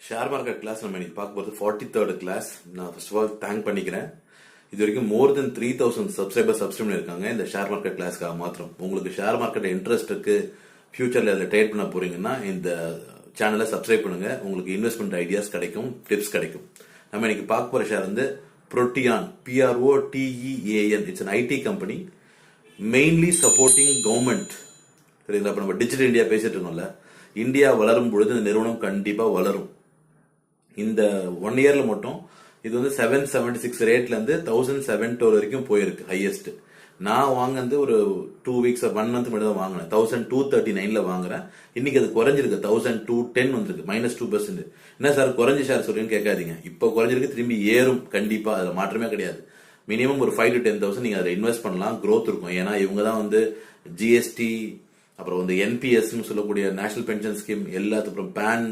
Share market class நம்ம இன்னைக்கு பார்க்க போகிறது 43rd கிளாஸ். நான் ஃபர்ஸ்ட் ஆஃப் ஆல் தேங்க் பண்ணிக்கிறேன். இது வரைக்கும் மோர் தென் 3000 சப்ஸ்கிரைப் பண்ணிருக்காங்க இந்த ஷேர் மார்க்கெட் கிளாஸ்க்காக மாத்திரம். உங்களுக்கு ஷேர் மார்க்கெட் இன்ட்ரெஸ்ட் இருக்கு, ஃபியூச்சர்ல அதில் ட்ரேட் பண்ண போறீங்கன்னா இந்த சேனலை சப்ஸ்கிரைப் பண்ணுங்க. உங்களுக்கு இன்வெஸ்ட்மெண்ட் ஐடியாஸ் கிடைக்கும், டிப்ஸ் கிடைக்கும். நம்ம இன்னைக்கு பார்க்க போற ஷேர் வந்து Protean, PROTEAN. It's an IT company, mainly supporting government. சரிங்களா? இப்போ நம்ம டிஜிட்டல் இந்தியா பேசிட்டு இருக்கோம்ல, இந்தியா வளரும் பொழுது இந்த நிறுவனம் கண்டிப்பா வளரும். இந்த 1 இயர்ல மட்டும் இது வந்து 776 ரேட்ல இருந்து 1007 வரைக்கும் போயிருக்கு ஹையஸ்ட். நான் வாங்கினது ஒரு 2 வீக்ஸ் 1 மந்த் மட்டும் தான் வாங்கினேன். 1239ல வாங்குறேன். இன்னைக்கு அது குறைஞ்சிருக்கு, 1210 வந்திருக்கு, -2%. என்ன சார் குறைஞ்ச ஷேர் சொல்றீங்கன்னு கேட்காதீங்க. இப்போ குறைஞ்சிருக்கு, திரும்பி ஏறும் கண்டிப்பா, அதுல மாற்றமே கிடையாது. மினிமம் ஒரு 5 to 10,000 நீங்க அதை இன்வெஸ்ட் பண்ணலாம், growth இருக்கும். ஏன்னா இவங்க தான் வந்து ஜிஎஸ்டி, அப்புறம் வந்து என்பிஎஸ் சொல்லக்கூடிய நேஷனல் பென்ஷன் ஸ்கீம், எல்லாத்துக்கும் பேன்